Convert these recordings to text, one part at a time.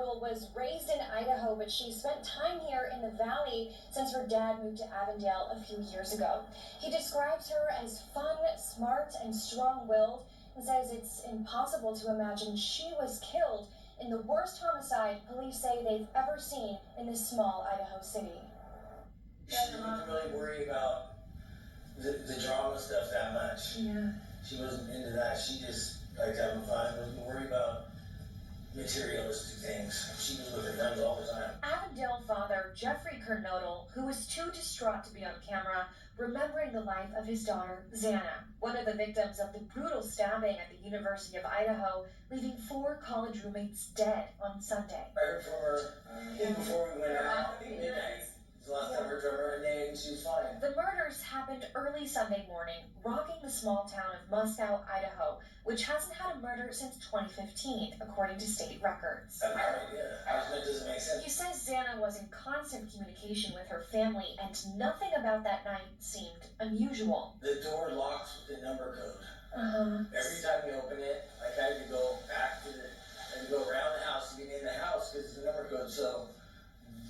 Kernodle was raised in Idaho, but she spent time here in the valley since her dad moved to Avondale a few years ago. He describes her as fun, smart, and strong-willed, and says it's impossible to imagine she was killed in the worst homicide police say they've ever seen in this small Idaho city. She didn't really worry about the drama stuff that much. Yeah. She wasn't into that. She just liked having fun. Wasn't worried about materialistic things. She was with her friends all the time. Avondale father Jeffrey Kernodle, who was too distraught to be on camera, remembering the life of his daughter Zana, one of the victims of the brutal stabbing at the University of Idaho, leaving 4 college roommates dead on Sunday. I heard from her even before we went out at midnight. It's the last time I heard from her, and she was fine. The murders happened early Sunday morning, rocking the small town of Moscow, Idaho, which hasn't had a murder since 2015, according to state records. I have no idea. That doesn't make sense. He says Zana was in constant communication with her family, and nothing about that night seemed unusual. The door locks with the number code. Every time you open it, like I had to go back to I had to go around the house to get in the house because it's the number code. So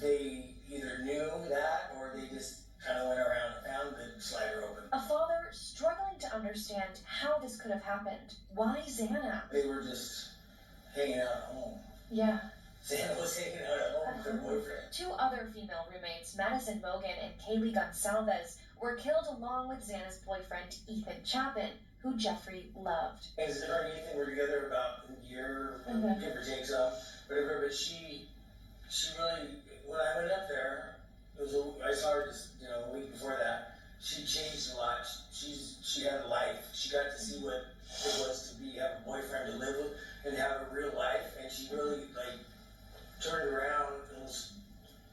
they either knew that or they just kind of went around and found the slider open. A father struggling to understand how this could have happened. Why Zana? They were just hanging out at home. Yeah. Zana was hanging out at home with her boyfriend. 2 other female roommates, Madison Mogan and Kaylee Gonsalves, were killed along with Zana's boyfriend, Ethan Chapin, who Jeffrey loved. And her and Ethan were together about a year, give or take some, whatever, but she really, when I went up there, I saw her just, a week before that. She changed a lot. She had a life. She got to see what it was to have a boyfriend to live with and have a real life. And she really turned around and was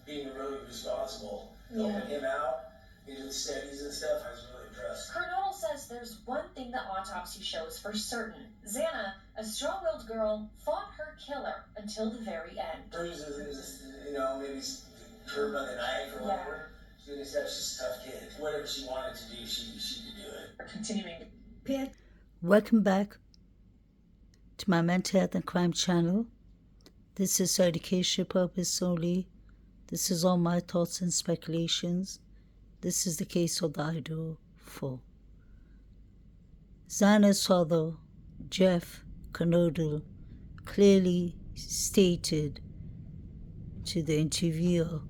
being really responsible, helping him out, doing studies and stuff. I was really impressed. Kernodle says there's one thing the autopsy shows for certain. Zana, a strong-willed girl, fought her killer until the very end. Bruises and just, maybe hurt by the knife or whatever. She's a tough kid. Whatever she wanted to do, she could do it. Continuing. Welcome back to my Mental Health and Crime channel. This is for educational purpose only. This is all my thoughts and speculations. This is the case of the Idaho 4. Zana's father, Jeff Kernodle, clearly stated to the interviewer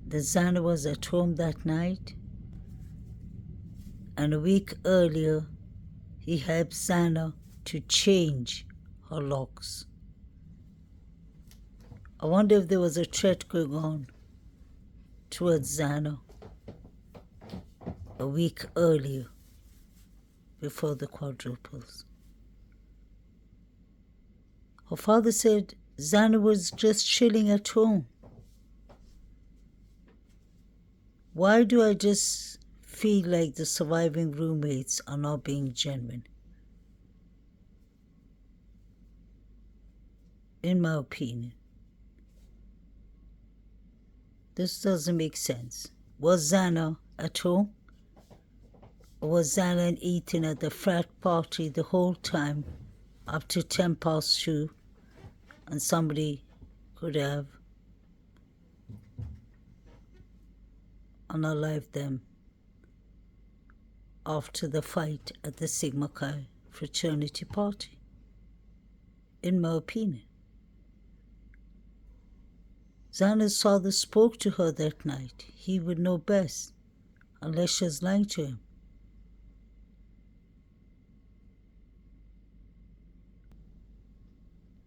that Zana was at home that night, and a week earlier he helped Zana to change her locks. I wonder if there was a threat going on towards Zana a week earlier before the quadruples. Her father said Zana was just chilling at home. Why do I just feel like the surviving roommates are not being genuine? In my opinion, this doesn't make sense. Was Zana at home? Or was Zana and Ethan at the frat party the whole time up to 10 past 2, and somebody could have unalived them after the fight at the Sigma Chi fraternity party? In my opinion, Zana's father spoke to her that night. He would know best, unless she was lying to him.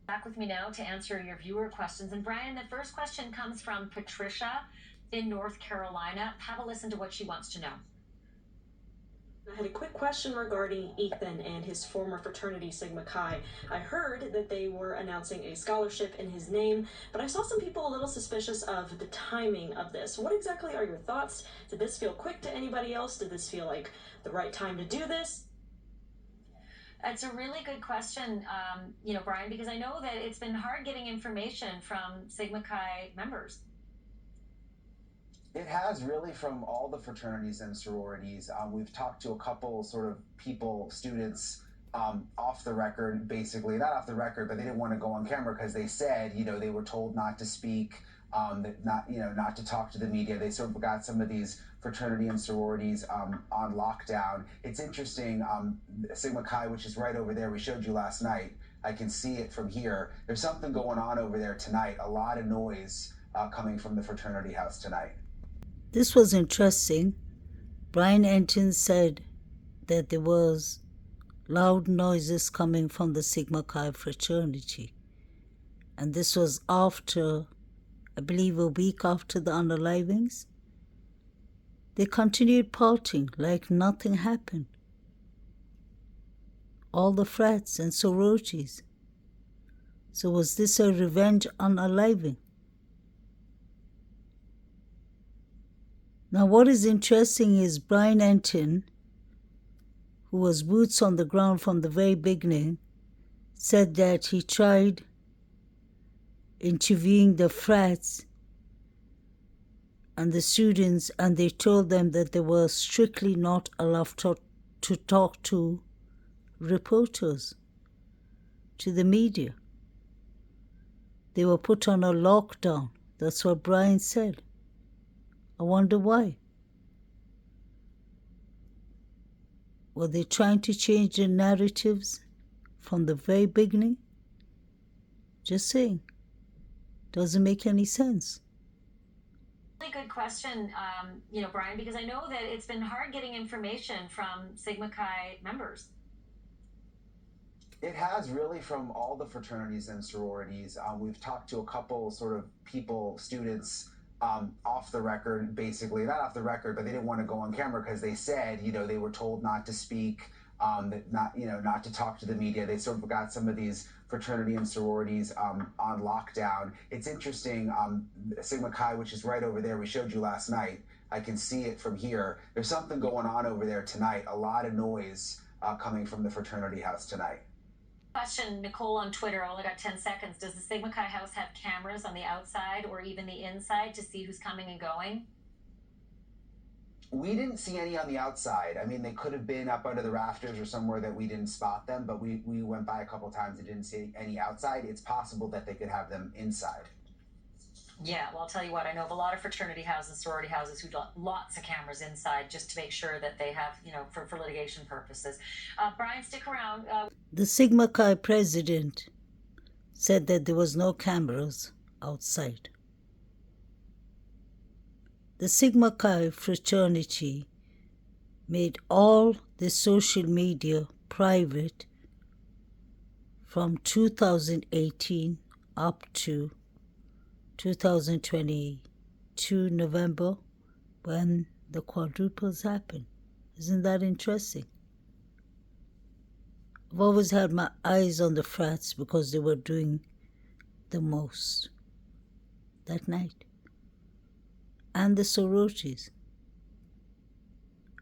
Back with me now to answer your viewer questions. And Brian, the first question comes from Patricia in North Carolina. Have a listen to what she wants to know. I had a quick question regarding Ethan and his former fraternity, Sigma Chi. I heard that they were announcing a scholarship in his name, but I saw some people a little suspicious of the timing of this. What exactly are your thoughts? Did this feel quick to anybody else? Did this feel like the right time to do this? It's a really good question, Brian, because I know that it's been hard getting information from Sigma Chi members. It has, really, from all the fraternities and sororities. We've talked to a couple sort of people, students, off the record, basically, not off the record, but they didn't want to go on camera because they said, they were told not to speak, that not to talk to the media. They sort of got some of these fraternity and sororities on lockdown. It's interesting, Sigma Chi, which is right over there, we showed you last night. I can see it from here. There's something going on over there tonight. A lot of noise coming from the fraternity house tonight. This was interesting. Brian Entin said that there was loud noises coming from the Sigma Chi fraternity. And this was after, I believe, a week after the unalivings. They continued partying like nothing happened. All the frats and sororities. So was this a revenge unaliving? Now what is interesting is Brian Entin, who was boots on the ground from the very beginning, said that he tried interviewing the frats and the students, and they told them that they were strictly not allowed to talk to reporters, to the media. They were put on a lockdown. That's what Brian said. I wonder why. Were they trying to change the narratives from the very beginning? Just saying. Doesn't make any sense. Really good question, Brian, because I know that it's been hard getting information from Sigma Chi members. It has really from all the fraternities and sororities. We've talked to a couple sort of people, students, off the record, basically, not off the record, but they didn't want to go on camera because they said, they were told not to speak, that not to talk to the media. They sort of got some of these fraternity and sororities on lockdown. It's interesting, Sigma Chi, which is right over there, we showed you last night. I can see it from here. There's something going on over there tonight. A lot of noise coming from the fraternity house tonight. Question, Nicole on Twitter, I only got 10 seconds. Does the Sigma Chi house have cameras on the outside or even the inside to see who's coming and going? We didn't see any on the outside. I mean, they could have been up under the rafters or somewhere that we didn't spot them, but we went by a couple times and didn't see any outside. It's possible that they could have them inside. Yeah, well, I'll tell you what, I know of a lot of fraternity houses, sorority houses who got lots of cameras inside just to make sure that they have, for litigation purposes. Brian, stick around. The Sigma Chi president said that there was no cameras outside. The Sigma Chi fraternity made all the social media private from 2018 up to 2022 November, when the quadruples happened. Isn't that interesting? I've always had my eyes on the frats because they were doing the most that night. And the sororities.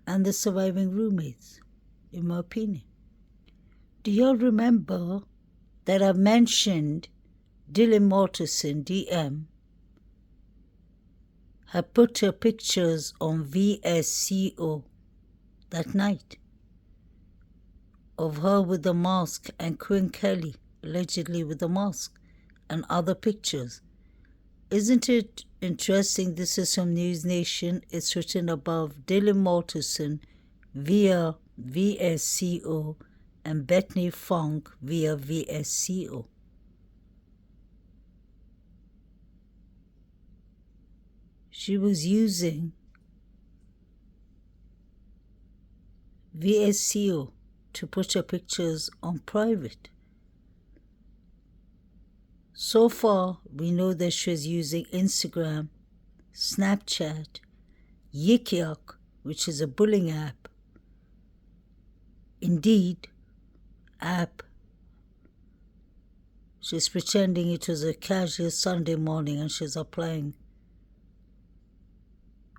And the surviving roommates, in my opinion. Do y'all remember that I mentioned Dylan Mortensen, DM, had put her pictures on VSCO that night of her with the mask and Quinn Kelly allegedly with the mask and other pictures. Isn't it interesting? This is from News Nation. It's written above Dylan Mortensen via VSCO and Bethany Funk via VSCO. She was using VSCO to put her pictures on private. So far, we know that she was using Instagram, Snapchat, Yik Yak, which is a bullying app, Indeed app. She's pretending it was a casual Sunday morning and she's applying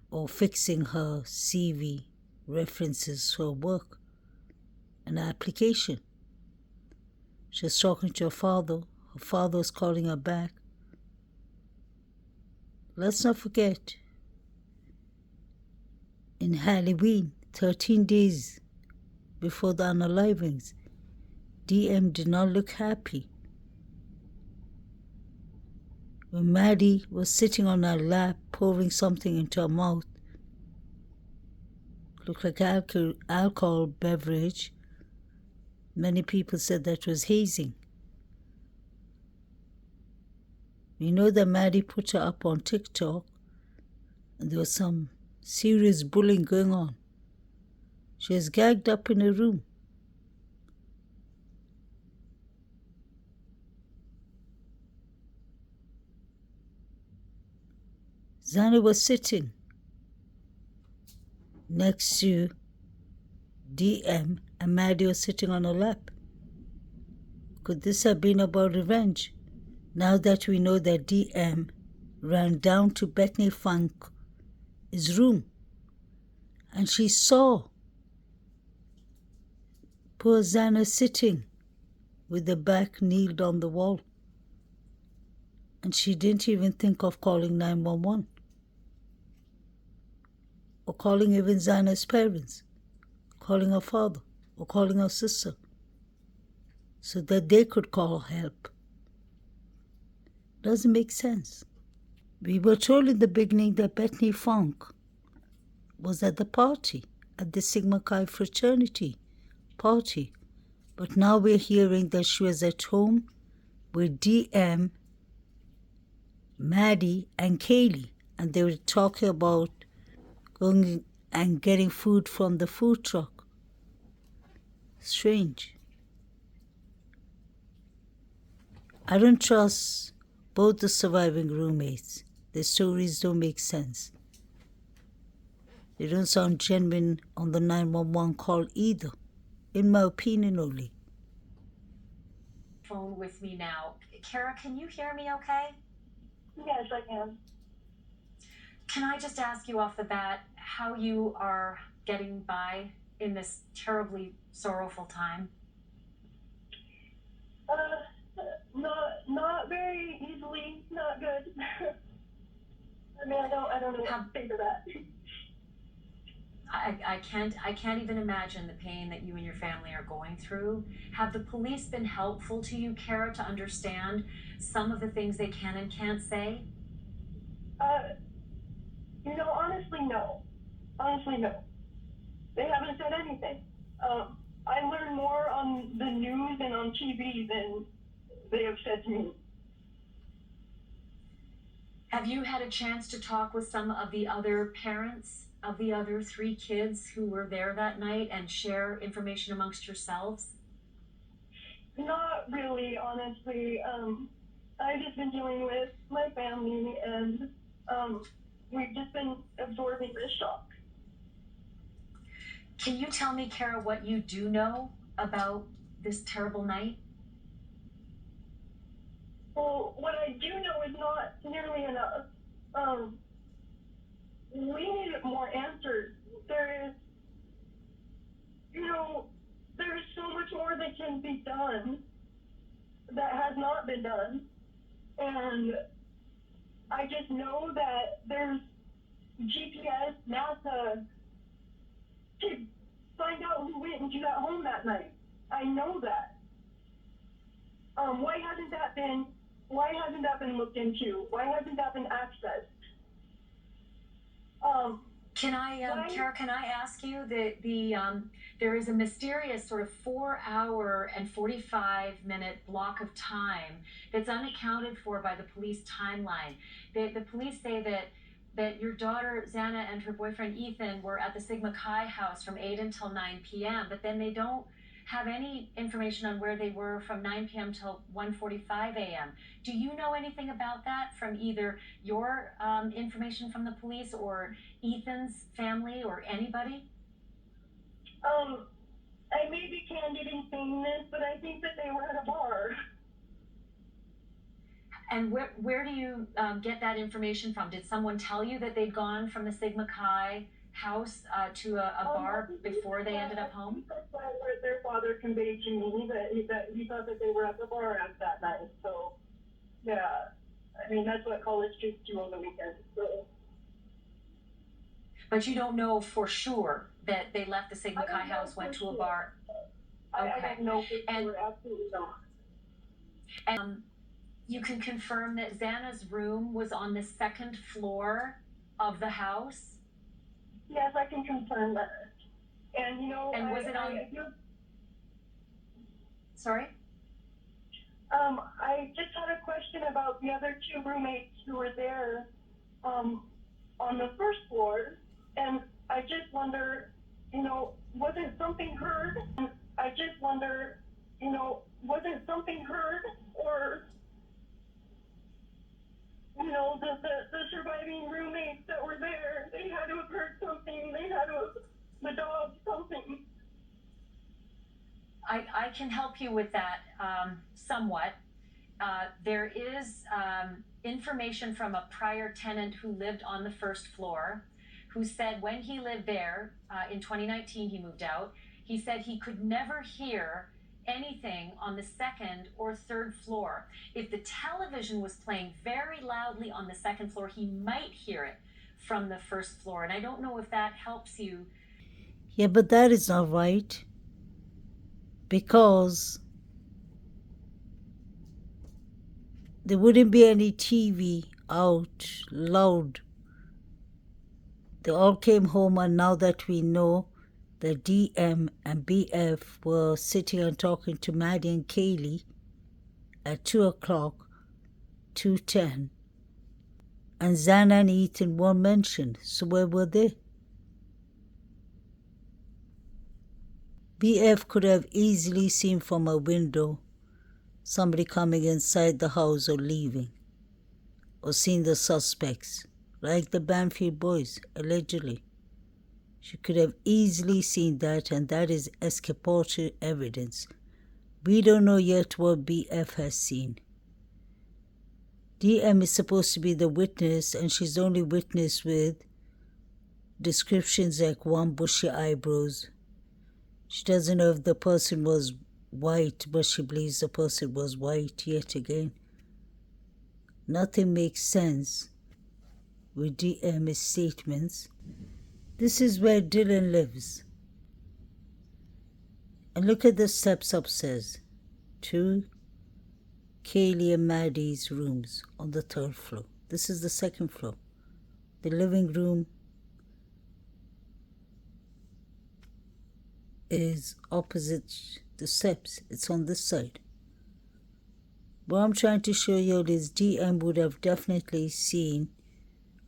or fixing her CV references for work, an application. She's talking to her father. Her father is calling her back. Let's not forget, in Halloween, 13 days before the unalivings, DM did not look happy. When Maddie was sitting on her lap, pouring something into her mouth, looked like alcohol beverage, many people said that was hazing. We know that Maddie put her up on TikTok, and there was some serious bullying going on. She was gagged up in a room. Zana was sitting next to DM, and Maddie was sitting on her lap. Could this have been about revenge? Now that we know that DM ran down to Bethany Funk's room and she saw poor Zana sitting with her back kneeled on the wall, and she didn't even think of calling 911 or calling even Zana's parents, calling her father or calling her sister so that they could call help. Doesn't make sense. We were told in the beginning that Bethany Funk was at the party, at the Sigma Chi Fraternity party, but now we're hearing that she was at home with DM, Maddie, and Kaylee, and they were talking about going and getting food from the food truck. Strange. I don't trust both the surviving roommates. Their stories don't make sense. They don't sound genuine on the 911 call either, in my opinion only. Phone with me now. Kara, can you hear me okay? Yes, I can. Can I just ask you off the bat how you are getting by in this terribly sorrowful time? Not very easily, not good. I mean, I don't know what to think of that. I can't even imagine the pain that you and your family are going through. Have the police been helpful to you, Kara, to understand some of the things they can and can't say? Honestly, no. Honestly, no. They haven't said anything. I learn more on the news and on TV than they have said to me. Have you had a chance to talk with some of the other parents of the other 3 kids who were there that night and share information amongst yourselves? Not really, honestly. I've just been dealing with my family, and we've just been absorbing this shock. Can you tell me, Kara, what you do know about this terrible night? Well, what I do know is not nearly enough. We need more answers. There's so much more that can be done that has not been done. And I just know that there's GPS, NASA, to find out who went into that home that night. I know that. Why hasn't that been looked into? Why hasn't that been accessed? Kara, can I ask you that there is a mysterious sort of 4-hour and 45-minute block of time that's unaccounted for by the police timeline. The police say that your daughter Zana and her boyfriend Ethan were at the Sigma Chi house from 8 until 9 p.m., but then they don't have any information on where they were from 9 p.m. till 1:45 a.m. Do you know anything about that from either your information from the police or Ethan's family or anybody? I may be candid in saying this, but I think that they were at a bar. And where do you get that information from? Did someone tell you that they'd gone from the Sigma Chi house to a bar before they ended up home? That's what their father conveyed to me, that he thought that they were at the bar that night. So, yeah, I mean, that's what college kids do on the weekends. So. But you don't know for sure that they left the Sigma Chi house, went to a bar? I don't know for And- sure, absolutely not. And you can confirm that Zana's room was on the second floor of the house? Yes, I can confirm that. And you know, And was it on- I do. Sorry? I just had a question about the other two roommates who were there, on the first floor, and I just wonder, you know, wasn't something heard? And I just wonder, you know, wasn't something heard, or, you know, the surviving roommates that were there, they had to have heard something, they had to have, the dog, something. I can help you with that somewhat. There is information from a prior tenant who lived on the first floor who said when he lived there in 2019, he moved out. He said he could never hear anything on the second or third floor. If the television was playing very loudly on the second floor, he might hear it from the first floor. And I don't know if that helps you. Yeah, but that is not right. Because there wouldn't be any TV out loud. They all came home, and now that we know that DM and BF were sitting and talking to Maddie and Kaylee at 2 o'clock, 2:10, and Zana and Ethan weren't mentioned, so where were they? BF could have easily seen from a window somebody coming inside the house or leaving, or seen the suspects, like the Banfield boys, allegedly. She could have easily seen that, and that is exculpatory evidence. We don't know yet what BF has seen. DM is supposed to be the witness, and she's the only witness with descriptions like one bushy eyebrows. She doesn't know if the person was white, but she believes the person was white yet again. Nothing makes sense with DM's statements. This is where Dylan lives. And look at the steps upstairs to Kaylee and Maddie's rooms on the third floor. This is the second floor. The living room is opposite the steps. It's on this side. What I'm trying to show you is DM would have definitely seen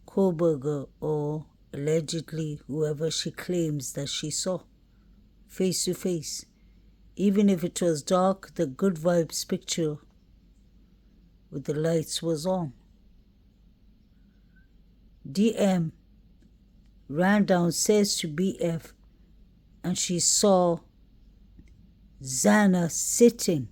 Koberger, or allegedly whoever she claims that she saw, face to face. Even if it was dark, the good vibes picture with the lights was on. DM ran downstairs to BF, and she saw Zana sitting.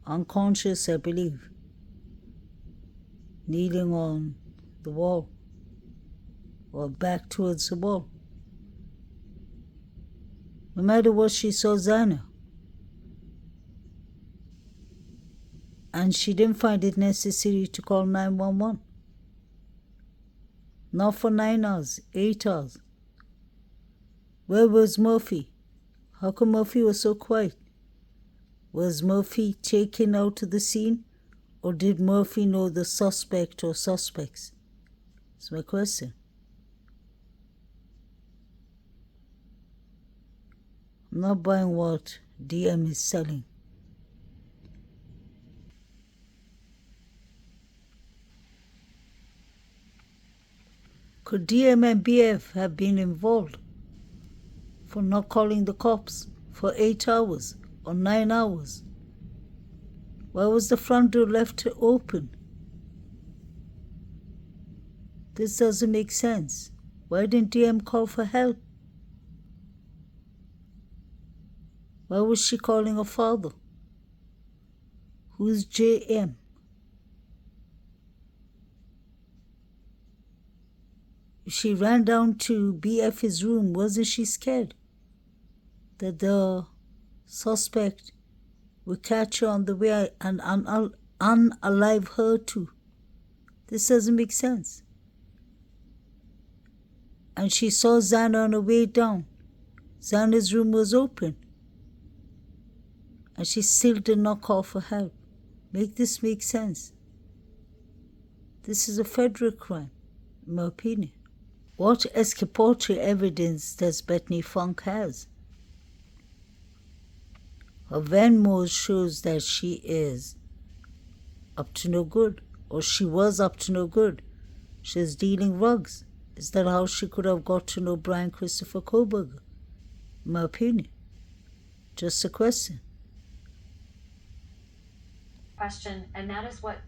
Unconscious, I believe, kneeling on the wall, or back towards the wall. No matter what, she saw Zana. And she didn't find it necessary to call 911. Not for 9 hours, 8 hours. Where was Murphy? How come Murphy was so quiet? Was Murphy taken out of the scene? Or did Murphy know the suspect or suspects? That's my question. I'm not buying what DM is selling. Could DM and BF have been involved for not calling the cops for 8 hours or 9 hours? Why was the front door left open? This doesn't make sense. Why didn't DM call for help? Why was she calling her father? Who's JM? If she ran down to BF's room, wasn't she scared that the suspect would catch her on the way and unalive her too? This doesn't make sense. and she saw Zana on her way down. Zana's room was open, and she still did not call for help. Make this make sense? This is a federal crime, in my opinion. What exculpatory evidence does Bethany Funk has? Her Venmo shows that she is up to no good, or she was up to no good. She was dealing drugs. Is that how she could have got to know Brian Christopher Koberger? In my opinion. Just a question. And that is what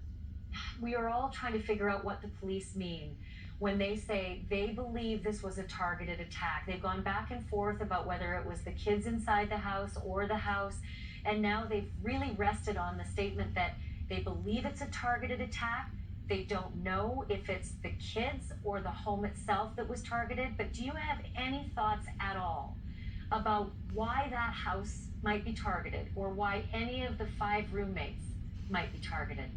we are all trying to figure out, what the police mean when they say they believe this was a targeted attack. They've gone back and forth about whether it was the kids inside the house or the house, and now they've really rested on the statement that they believe it's a targeted attack. They don't know if it's the kids or the home itself that was targeted. But do you have any thoughts at all about why that house might be targeted, or why any of the 5 roommates might be targeted?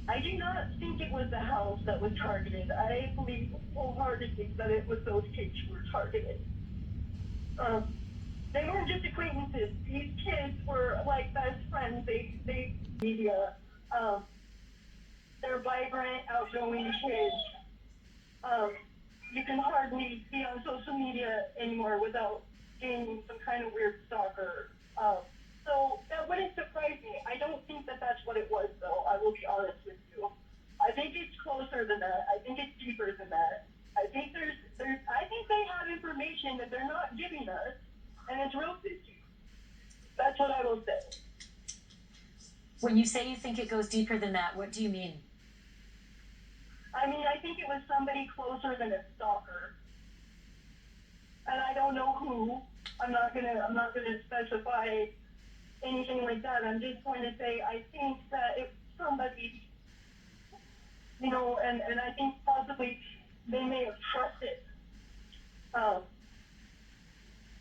I do not think it was the house that was targeted. I believe wholeheartedly that it was those kids who were targeted. They weren't just acquaintances. These kids were like best friends. They media. They're vibrant, outgoing kids. You can hardly be on social media anymore without being some kind of weird stalker. So that wouldn't surprise me. I don't think that that's what it was, though. I will be honest with you. I think it's closer than that. I think it's deeper than that. I think I think they have information that they're not giving us, and it's real fishy. That's what I will say. When you say you think it goes deeper than that, what do you mean? I mean, I think it was somebody closer than a stalker, and I don't know who. I'm not gonna specify anything like that. I'm just going to say I think that if somebody, you know, and I think possibly they may have trusted.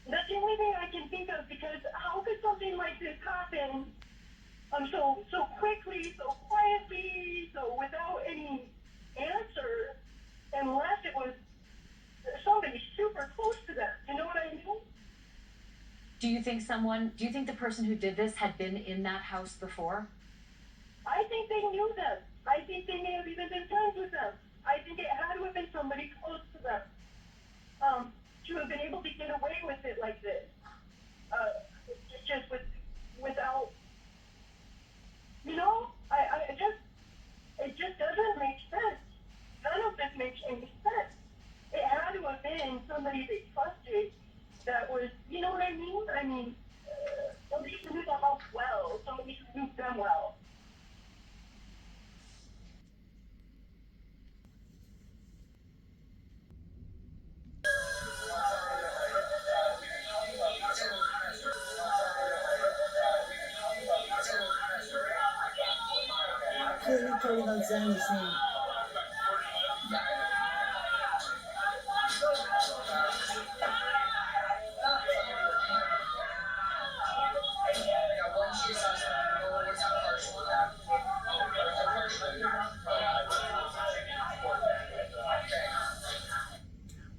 That's the only thing I can think of, because how could something like this happen so quickly, so quietly, so without any answer, unless it was somebody super close to them. You know what I mean? Do you think the person who did this had been in that house before? I think they knew them. I think they may have even been friends with them. I think it had to have been somebody close to them, to have been able to get away with it like this. Just without, you know, it just doesn't make sense. None of this makes any sense. It had to have been somebody they trusted that was, you know what I mean? I mean, somebody who knew the house well, somebody who knew them well. Clearly calling out Zana's name.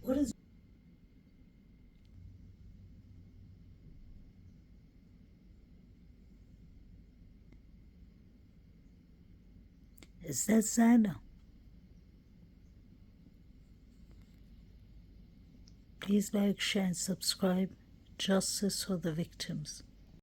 What is that Zana? Please like, share, and subscribe. Justice for the victims.